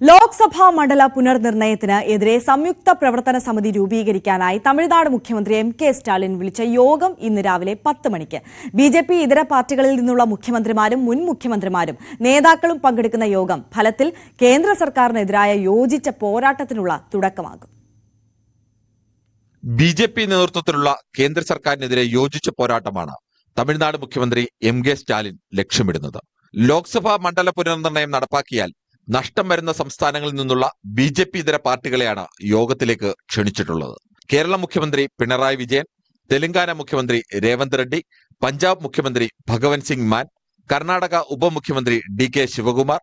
ലോക്സഭാ മണ്ഡല പുനർനിർണയത്തിന് എതിരെ സംയുക്ത പ്രവർത്തന സമിതി രൂപീകരിക്കാനായി തമിഴ്നാട് മുഖ്യമന്ത്രി എം.കെ. സ്റ്റാലിൻ വിളിച്ച യോഗം ഇന്ന് രാവിലെ 10 മണിക്ക് ബിജെപി ഇതര പാർട്ടികളിൽ നിന്നുള്ള മുഖ്യമന്ത്രിമാരും മുൻ മുഖ്യമന്ത്രിമാരും നേതാക്കളും പങ്കെടുക്കുന്ന യോഗം ഫലത്തിൽ കേന്ദ്ര സർക്കാരിനെതിരായ യോജിച്ച പോരാട്ടത്തിനുള്ള തുടക്കമാകും. ബിജെപി നേതൃത്വത്തിലുള്ള കേന്ദ്ര സർക്കാരിനെതിരെ യോജിച്ച പോരാട്ടമാണ് തമിഴ്നാട് മുഖ്യമന്ത്രി എം.കെ. സ്റ്റാലിൻ ലക്ഷ്യമിടുന്നത്. ലോക്സഭാ മണ്ഡല പുനർനിർണയം നടപ്പാക്കിയാൽ നഷ്ടം വരുന്ന സംസ്ഥാനങ്ങളിൽ നിന്നുള്ള ബിജെപി ഇതര പാർട്ടികളെയാണ് യോഗത്തിലേക്ക് ക്ഷണിച്ചിട്ടുള്ളത്. കേരള മുഖ്യമന്ത്രി പിണറായി വിജയൻ, തെലങ്കാന മുഖ്യമന്ത്രി രേവന്ത് റെഡ്ഡി, പഞ്ചാബ് മുഖ്യമന്ത്രി ഭഗവന്ത് സിംഗ് മാൻ, കർണാടക ഉപമുഖ്യമന്ത്രി ഡി.കെ. ശിവകുമാർ,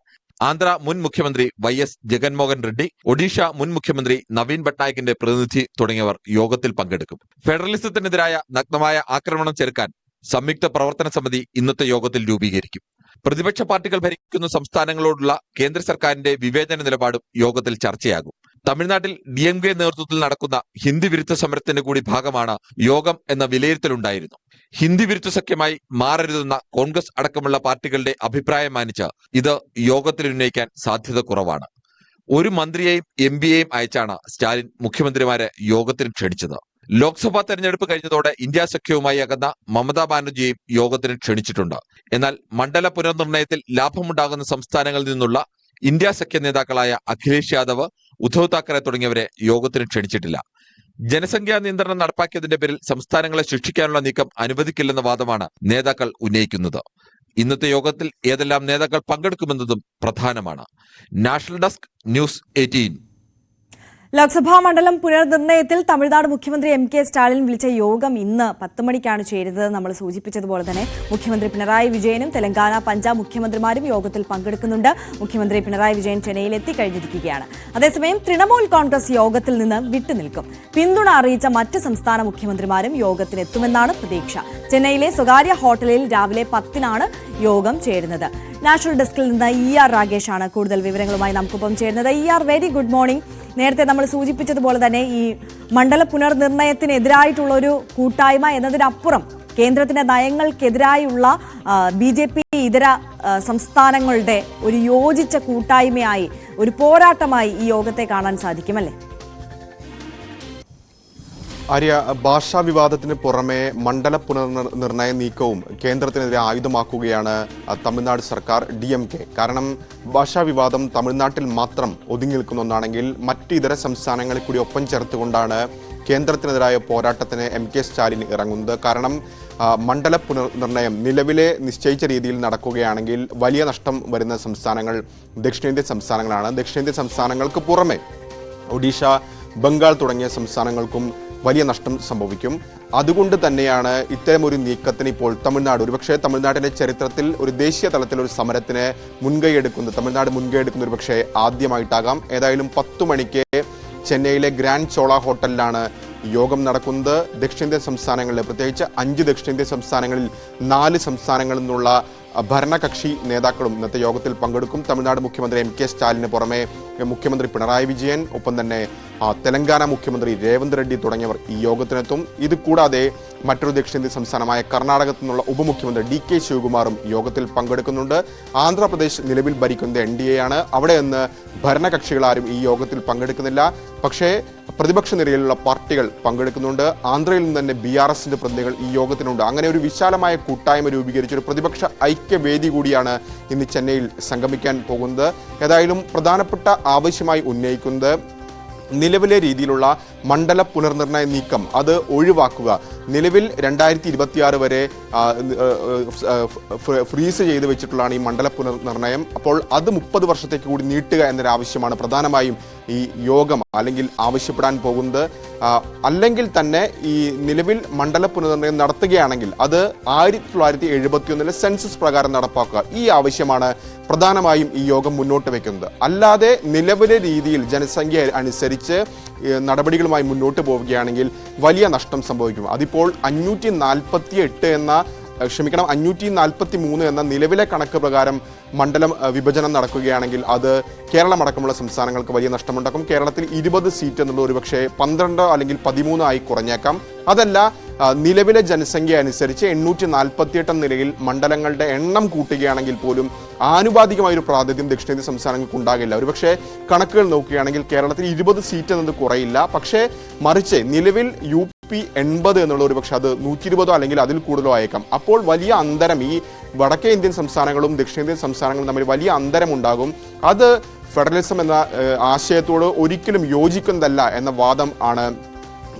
ആന്ധ്ര മുൻ മുഖ്യമന്ത്രി വൈ.എസ്. ജഗൻമോഹൻ റെഡ്ഡി, ഒഡീഷ മുൻ മുഖ്യമന്ത്രി നവീൻ പട്നായിക്കിന്റെ പ്രതിനിധി തുടങ്ങിയവർ യോഗത്തിൽ പങ്കെടുക്കും. ഫെഡറലിസത്തിനെതിരായ നഗ്നമായ ആക്രമണം ചെറുക്കാൻ സംയുക്ത പ്രവർത്തന സമിതി ഇന്നത്തെ യോഗത്തിൽ രൂപീകരിക്കും. പ്രതിപക്ഷ പാർട്ടികൾ ഭരിക്കുന്ന സംസ്ഥാനങ്ങളോടുള്ള കേന്ദ്ര സർക്കാരിന്റെ വിവേചന നിലപാടും യോഗത്തിൽ ചർച്ചയാകും. തമിഴ്നാട്ടിൽ ഡി.എം.കെ. നേതൃത്വത്തിൽ നടക്കുന്ന ഹിന്ദി വിരുദ്ധ സമരത്തിന്റെ കൂടി ഭാഗമാണ് യോഗം എന്ന വിലയിരുത്തലുണ്ടായിരുന്നു. ഹിന്ദി വിരുദ്ധ സഖ്യമായി മാറരുതെന്ന കോൺഗ്രസ് അടക്കമുള്ള പാർട്ടികളുടെ അഭിപ്രായം മാനിച്ച് ഇത് യോഗത്തിൽ ഉന്നയിക്കാൻ സാധ്യത കുറവാണ്. ഒരു മന്ത്രിയെയും എം.പിയെയും അയച്ചാണ് സ്റ്റാലിൻ മുഖ്യമന്ത്രിമാരെ യോഗത്തിന് ക്ഷണിച്ചത്. ലോക്സഭാ തെരഞ്ഞെടുപ്പ് കഴിഞ്ഞതോടെ ഇന്ത്യ സഖ്യവുമായി അകന്ന മമതാ ബാനർജിയെയും യോഗത്തിന് ക്ഷണിച്ചിട്ടുണ്ട്. എന്നാൽ മണ്ഡല പുനർനിർണയത്തിൽ ലാഭമുണ്ടാകുന്ന സംസ്ഥാനങ്ങളിൽ നിന്നുള്ള ഇന്ത്യ സഖ്യ നേതാക്കളായ അഖിലേഷ് യാദവ്, ഉദ്ധവ് താക്കറെ തുടങ്ങിയവരെ യോഗത്തിന് ക്ഷണിച്ചിട്ടില്ല. ജനസംഖ്യാ നിയന്ത്രണം നടപ്പാക്കിയതിന്റെ പേരിൽ സംസ്ഥാനങ്ങളെ ശിക്ഷിക്കാനുള്ള നീക്കം അനുവദിക്കില്ലെന്ന വാദമാണ് നേതാക്കൾ ഉന്നയിക്കുന്നത്. ഇന്നത്തെ യോഗത്തിൽ ഏതെല്ലാം നേതാക്കൾ പങ്കെടുക്കുമെന്നതും പ്രധാനമാണ്. National desk, news 18. ലോക്സഭാ മണ്ഡലം പുനർനിർണയത്തിൽ തമിഴ്നാട് മുഖ്യമന്ത്രി എം.കെ. സ്റ്റാലിൻ വിളിച്ച യോഗം ഇന്ന് 10 മണിക്കാണ് ചേരുന്നത്. നമ്മൾ സൂചിപ്പിച്ചതുപോലെ തന്നെ മുഖ്യമന്ത്രി പിണറായി വിജയനും തെലങ്കാന, പഞ്ചാബ് മുഖ്യമന്ത്രിമാരും യോഗത്തിൽ പങ്കെടുക്കുന്നുണ്ട്. മുഖ്യമന്ത്രി പിണറായി വിജയൻ ചെന്നൈയിൽ എത്തിക്കഴിഞ്ഞിരിക്കുകയാണ്. അതേസമയം തൃണമൂൽ കോൺഗ്രസ് യോഗത്തിൽ നിന്ന് വിട്ടുനിൽക്കും. പിന്തുണ അറിയിച്ച മറ്റ് സംസ്ഥാന മുഖ്യമന്ത്രിമാരും യോഗത്തിനെത്തുമെന്നാണ് പ്രതീക്ഷ. ചെന്നൈയിലെ സ്വകാര്യ ഹോട്ടലിൽ രാവിലെ 10-നാണ് യോഗം ചേരുന്നത്. നാഷണൽ ഡെസ്കിൽ നിന്ന് E.R. രാഗേഷാണ് കൂടുതൽ വിവരങ്ങളുമായി നമുക്കൊപ്പം ചേരുന്നത്. E.R., very good morning. നേരത്തെ നമ്മൾ സൂചിപ്പിച്ചതുപോലെ തന്നെ ഈ മണ്ഡല പുനർനിർണയത്തിനെതിരായിട്ടുള്ള ഒരു കൂട്ടായ്മ എന്നതിനപ്പുറം കേന്ദ്രത്തിന്റെ നയങ്ങൾക്കെതിരായുള്ള ബിജെപി ഇതര സംസ്ഥാനങ്ങളുടെ ഒരു യോജിച്ച കൂട്ടായ്മയായി, ഒരു പോരാട്ടമായി ഈ യോഗത്തെ കാണാൻ സാധിക്കുമല്ലേ? ആര്യ, ഭാഷാ വിവാദത്തിന് പുറമെ മണ്ഡല പുനർനിർണയ നീക്കവും കേന്ദ്രത്തിനെതിരെ ആയുധമാക്കുകയാണ് തമിഴ്നാട് സർക്കാർ, DMK. കാരണം ഭാഷാ വിവാദം തമിഴ്നാട്ടിൽ മാത്രം ഒതുങ്ങി നിൽക്കുന്ന ഒന്നാണെങ്കിൽ മറ്റ് ഇതര സംസ്ഥാനങ്ങളെ കൂടി ഒപ്പം ചേർത്തുകൊണ്ടാണ് കേന്ദ്രത്തിനെതിരായ പോരാട്ടത്തിന് M.K. സ്റ്റാലിൻ ഇറങ്ങുന്നത്. കാരണം മണ്ഡല പുനർനിർണയം നിലവിലെ നിശ്ചയിച്ച രീതിയിൽ നടക്കുകയാണെങ്കിൽ വലിയ നഷ്ടം വരുന്ന സംസ്ഥാനങ്ങൾ ദക്ഷിണേന്ത്യൻ സംസ്ഥാനങ്ങളാണ്. ദക്ഷിണേന്ത്യൻ സംസ്ഥാനങ്ങൾക്ക് പുറമെ ഒഡീഷ, ബംഗാൾ തുടങ്ങിയ സംസ്ഥാനങ്ങൾക്കും വലിയ നഷ്ടം സംഭവിക്കും. അതുകൊണ്ട് തന്നെയാണ് ഇത്തരമൊരു നീക്കത്തിന് ഇപ്പോൾ തമിഴ്നാട്, ഒരുപക്ഷെ തമിഴ്നാട്ടിന്റെ ചരിത്രത്തിൽ ഒരു ദേശീയ തലത്തിൽ ഒരു സമരത്തിന് തമിഴ്നാട് മുൻകൈ എടുക്കുന്ന ഒരുപക്ഷെ ആദ്യമായിട്ടാകാം. ഏതായാലും 10 മണിക്ക് ചെന്നൈയിലെ ഗ്രാൻഡ് ചോള ഹോട്ടലിലാണ് യോഗം നടക്കുന്നത്. ദക്ഷിണേന്ത്യൻ സംസ്ഥാനങ്ങളിൽ, പ്രത്യേകിച്ച് 5 ദക്ഷിണേന്ത്യൻ സംസ്ഥാനങ്ങളിൽ 4 സംസ്ഥാനങ്ങളിൽ നിന്നുള്ള ഭരണകക്ഷി നേതാക്കളും ഇന്നത്തെ യോഗത്തിൽ പങ്കെടുക്കും. തമിഴ്നാട് മുഖ്യമന്ത്രി M.K. സ്റ്റാലിന് പുറമെ മുഖ്യമന്ത്രി പിണറായി വിജയൻ, ഒപ്പം തന്നെ തെലങ്കാന മുഖ്യമന്ത്രി രേവന്ത് റെഡ്ഡി തുടങ്ങിയവർ ഈ യോഗത്തിനെത്തും. ഇത് കൂടാതെ മറ്റൊരു ദക്ഷിണേന്ത്യൻ സംസ്ഥാനമായ കർണാടകത്തിൽ നിന്നുള്ള ഉപമുഖ്യമന്ത്രി D.K. ശിവകുമാറും യോഗത്തിൽ പങ്കെടുക്കുന്നുണ്ട്. ആന്ധ്രാപ്രദേശ് നിലവിൽ ഭരിക്കുന്നത് NDA ആണ്. അവിടെ നിന്ന് ഭരണകക്ഷികളാരും ഈ യോഗത്തിൽ പങ്കെടുക്കുന്നില്ല. പക്ഷേ പ്രതിപക്ഷ നിരയിലുള്ള പാർട്ടികൾ പങ്കെടുക്കുന്നുണ്ട്. ആന്ധ്രയിൽ നിന്ന് തന്നെ BRSന്റെ പ്രതിനിധികൾ ഈ യോഗത്തിനുണ്ട്. അങ്ങനെ ഒരു വിശാലമായ കൂട്ടായ്മ രൂപീകരിച്ച ഒരു പ്രതിപക്ഷ ഐക്യവേദി കൂടിയാണ് ഇന്ന് ചെന്നൈയിൽ സംഗമിക്കാൻ പോകുന്നത്. ഏതായാലും പ്രധാനപ്പെട്ട ആവശ്യമായി ഉന്നയിക്കുന്നത് നിലവിലെ രീതിയിലുള്ള മണ്ഡല പുനർനിർണയ നീക്കം അത് ഒഴിവാക്കുക. നിലവിൽ 2026 വരെ ഫ്രീസ് ചെയ്ത് വെച്ചിട്ടുള്ളതാണ് ഈ മണ്ഡല പുനർനിർണയം. അപ്പോൾ അത് 30 വർഷത്തേക്ക് കൂടി നീട്ടുക എന്നൊരാവശ്യമാണ് പ്രധാനമായും ഈ യോഗം അല്ലെങ്കിൽ ആവശ്യപ്പെടാൻ പോകുന്നത്. അല്ലെങ്കിൽ തന്നെ ഈ നിലവിൽ മണ്ഡല പുനർനിർണയം നടത്തുകയാണെങ്കിൽ അത് 1971 സെൻസസ് പ്രകാരം നടപ്പാക്കുക. ഈ ആവശ്യമാണ് പ്രധാനമായും ഈ യോഗം മുന്നോട്ട് വയ്ക്കുന്നത്. അല്ലാതെ നിലവിലെ രീതിയിൽ ജനസംഖ്യ അനുസരിച്ച് നടപടികളുമായി മുന്നോട്ട് പോവുകയാണെങ്കിൽ വലിയ നഷ്ടം സംഭവിക്കും. അതിപ്പോൾ 543 എന്ന നിലവിലെ കണക്ക് പ്രകാരം മണ്ഡലം വിഭജനം നടക്കുകയാണെങ്കിൽ അത് കേരളമടക്കമുള്ള സംസ്ഥാനങ്ങൾക്ക് വലിയ നഷ്ടമുണ്ടാക്കും. കേരളത്തിൽ 20 സീറ്റ് എന്നുള്ള ഒരുപക്ഷെ 12 അല്ലെങ്കിൽ 13 ആയി കുറഞ്ഞേക്കാം. അതല്ല നിലവിലെ ജനസംഖ്യ അനുസരിച്ച് 848 നിലയിൽ മണ്ഡലങ്ങളുടെ എണ്ണം കൂട്ടുകയാണെങ്കിൽ പോലും ആനുപാതികമായ ഒരു പ്രാതിനിധ്യം ദക്ഷിണേന്ത്യൻ സംസ്ഥാനങ്ങൾക്ക് ഉണ്ടാകില്ല. ഒരുപക്ഷെ കണക്കുകൾ നോക്കുകയാണെങ്കിൽ കേരളത്തിൽ 20 സീറ്റ് എന്നത് കുറയില്ല. പക്ഷേ മറിച്ച് നിലവിൽ UP 80 എന്നുള്ള ഒരു പക്ഷെ അത് 120 അല്ലെങ്കിൽ അതിൽ കൂടുതലോ ആയേക്കാം. അപ്പോൾ വലിയ അന്തരം ഈ വടക്കേ ഇന്ത്യൻ സംസ്ഥാനങ്ങളും ദക്ഷിണേന്ത്യൻ സംസ്ഥാനങ്ങളും തമ്മിൽ വലിയ അന്തരമുണ്ടാകും. അത് ഫെഡറലിസം എന്ന ആശയത്തോട് ഒരിക്കലും യോജിക്കുന്നതല്ല എന്ന വാദം ആണ്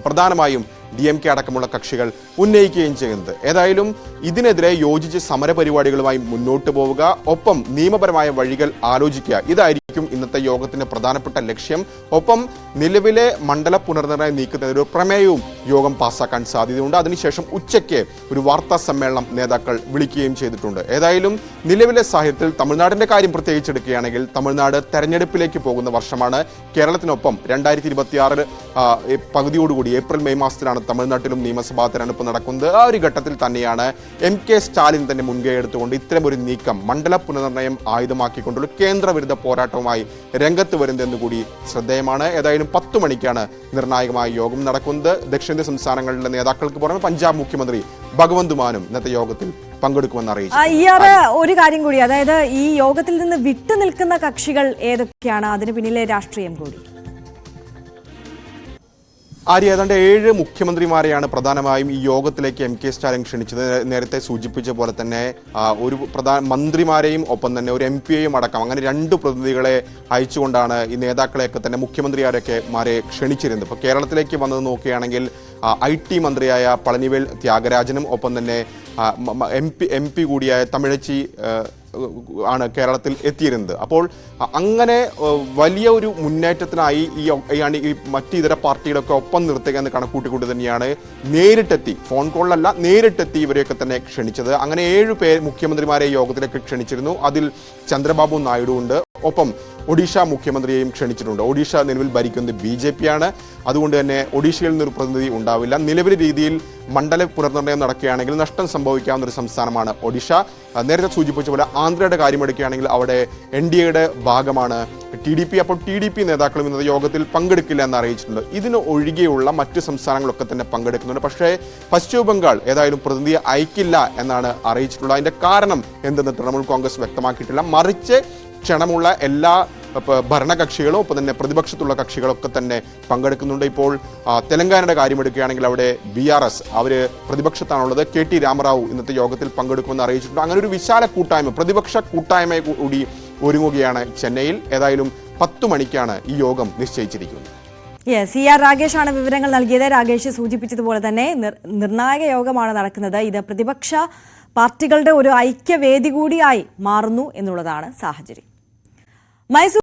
പ്രധാനമായും DMK അടക്കമുള്ള കക്ഷികൾ ഉന്നയിക്കുകയും ചെയ്യുന്നത്. ഏതായാലും ഇതിനെതിരെ യോജിച്ച് സമരപരിപാടികളുമായി മുന്നോട്ട് പോവുക, ഒപ്പം നിയമപരമായ വഴികൾ ആലോചിക്കുക, ഇതായിരിക്കും ഇന്നത്തെ യോഗത്തിന്റെ പ്രധാനപ്പെട്ട ലക്ഷ്യം. ഒപ്പം നിലവിലെ മണ്ഡല പുനർനിർണയം നീക്കുന്നതിന് ഒരു പ്രമേയവും യോഗം പാസ്സാക്കാൻ സാധ്യതയുണ്ട്. അതിനുശേഷം ഉച്ചയ്ക്ക് ഒരു വാർത്താ സമ്മേളനം നേതാക്കൾ വിളിക്കുകയും ചെയ്തിട്ടുണ്ട്. ഏതായാലും നിലവിലെ സാഹചര്യത്തിൽ തമിഴ്നാടിന്റെ കാര്യം പ്രത്യേകിച്ചെടുക്കുകയാണെങ്കിൽ തമിഴ്നാട് തെരഞ്ഞെടുപ്പിലേക്ക് പോകുന്ന വർഷമാണ്. കേരളത്തിനൊപ്പം 2026 പകുതിയോടുകൂടി ഏപ്രിൽ മെയ് മാസത്തിലാണ് തമിഴ്നാട്ടിലും നിയമസഭാ തെരഞ്ഞെടുപ്പ് നടക്കുന്നത്. ആ ഒരു ഘട്ടത്തിൽ തന്നെയാണ് MK സ്റ്റാലിൻ തന്നെ മുൻകൈ എടുത്തുകൊണ്ട് ഇത്തരമൊരു നീക്കം മണ്ഡല പുനർനിർണയം ആയുധമാക്കിക്കൊണ്ടുള്ള കേന്ദ്രവിരുദ്ധ പോരാട്ടവുമായി രംഗത്ത് വരുന്നതെന്ന് കൂടി ശ്രദ്ധേയമാണ്. ഏതായാലും 10 മണിക്കാണ് നിർണായകമായ യോഗം നടക്കുന്നത്. ദക്ഷിണേന്ത്യൻ സംസ്ഥാനങ്ങളിലെ നേതാക്കൾക്ക് പുറമെ പഞ്ചാബ് മുഖ്യമന്ത്രി ഭഗവന്ത് മാനും ഇന്നത്തെ യോഗത്തിൽ പങ്കെടുക്കുമെന്ന് അറിയിച്ചു. ഒരു കാര്യം കൂടി, അതായത് ഈ യോഗത്തിൽ നിന്ന് വിട്ടുനിൽക്കുന്ന കക്ഷികൾ ഏതൊക്കെയാണ്, അതിന് പിന്നിലെ രാഷ്ട്രീയം കൂടി? ഏതാണ്ട് 7 മുഖ്യമന്ത്രിമാരെയാണ് പ്രധാനമായും ഈ യോഗത്തിലേക്ക് MK സ്റ്റാലിൻ ക്ഷണിച്ചത്. നേരത്തെ സൂചിപ്പിച്ച പോലെ തന്നെ ഒരു മന്ത്രിമാരെയും ഒപ്പം തന്നെ ഒരു MP-യെയും അടക്കം അങ്ങനെ 2 പ്രതിനിധികളെ അയച്ചുകൊണ്ടാണ് ഈ നേതാക്കളെയൊക്കെ തന്നെ മുഖ്യമന്ത്രിമാരെ ക്ഷണിച്ചിരുന്നത്. ഇപ്പോൾ കേരളത്തിലേക്ക് വന്നത് നോക്കുകയാണെങ്കിൽ IT മന്ത്രിയായ പളനിവേൽ ത്യാഗരാജനും ഒപ്പം തന്നെ MP കൂടിയായ തമിഴച്ചി ആണ് കേരളത്തിൽ എത്തിയിരുന്നത്. അപ്പോൾ അങ്ങനെ വലിയ ഒരു മുന്നേറ്റത്തിനായി ഈ മറ്റ് ഇതര പാർട്ടികളൊക്കെ ഒപ്പം നിർത്തുക എന്ന് കണക്കൂട്ടിക്കൊണ്ട് തന്നെയാണ് നേരിട്ടെത്തി, ഫോൺ കോളിലല്ല നേരിട്ടെത്തി ഇവരെയൊക്കെ തന്നെ ക്ഷണിച്ചത്. അങ്ങനെ 7 മുഖ്യമന്ത്രിമാരെ യോഗത്തിലേക്ക് ക്ഷണിച്ചിരുന്നു. അതിൽ ചന്ദ്രബാബു നായിഡു ഉണ്ട്, ഒപ്പം ഒഡീഷ മുഖ്യമന്ത്രിയെയും ക്ഷണിച്ചിട്ടുണ്ട്. ഒഡീഷ നിലവിൽ ഭരിക്കുന്നത് BJP ആണ്. അതുകൊണ്ട് തന്നെ ഒഡീഷയിൽ നിന്നൊരു പ്രതിനിധി ഉണ്ടാവില്ല. നിലവിലെ രീതിയിൽ മണ്ഡല പുനർനിർണയം നടക്കുകയാണെങ്കിൽ നഷ്ടം സംഭവിക്കാവുന്ന ഒരു സംസ്ഥാനമാണ് ഒഡീഷ. നേരത്തെ സൂചിപ്പിച്ച പോലെ ആന്ധ്രയുടെ കാര്യമെടുക്കുകയാണെങ്കിൽ അവിടെ NDAയുടെ ഭാഗമാണ് TDP. അപ്പോൾ TDP നേതാക്കളും ഇന്നത്തെ യോഗത്തിൽ പങ്കെടുക്കില്ല എന്ന് അറിയിച്ചിട്ടുണ്ട്. ഇതിന് ഒഴികെയുള്ള മറ്റ് സംസ്ഥാനങ്ങളൊക്കെ തന്നെ പങ്കെടുക്കുന്നുണ്ട്. പക്ഷേ പശ്ചിമ ബംഗാൾ ഏതായാലും പ്രതിനിധിയെ അയക്കില്ല എന്നാണ് അറിയിച്ചിട്ടുള്ളത്. അതിന്റെ കാരണം എന്തെന്ന് തൃണമൂൽ കോൺഗ്രസ് വ്യക്തമാക്കിയിട്ടില്ല. മറിച്ച് ക്ഷണമുള്ള എല്ലാ ഭരണകക്ഷികളും ഒപ്പം തന്നെ പ്രതിപക്ഷത്തുള്ള കക്ഷികളൊക്കെ തന്നെ പങ്കെടുക്കുന്നുണ്ട്. ഇപ്പോൾ തെലങ്കാനയുടെ കാര്യമെടുക്കുകയാണെങ്കിൽ അവിടെ BRS അവർ പ്രതിപക്ഷത്താണുള്ളത്. KT രാമറാവു ഇന്നത്തെ യോഗത്തിൽ പങ്കെടുക്കുമെന്ന് അറിയിച്ചിട്ടുണ്ട്. അങ്ങനെ ഒരു വിശാല കൂട്ടായ്മ, പ്രതിപക്ഷ കൂട്ടായ്മ കൂടി ഒരുങ്ങുകയാണ് ചെന്നൈയിൽ. ഏതായാലും 10 മണിക്കാണ് ഈ യോഗം നിശ്ചയിച്ചിരിക്കുന്നത്. CR രാഗേഷാണ് വിവരങ്ങൾ നൽകിയത്. രാഗേഷ് സൂചിപ്പിച്ചതുപോലെ തന്നെ നിർണായക യോഗമാണ് നടക്കുന്നത്. ഇത് പ്രതിപക്ഷ പാർട്ടികളുടെ ഒരു ഐക്യവേദി കൂടിയായി മാറുന്നു എന്നുള്ളതാണ് സാഹചര്യം. മൈസൂർ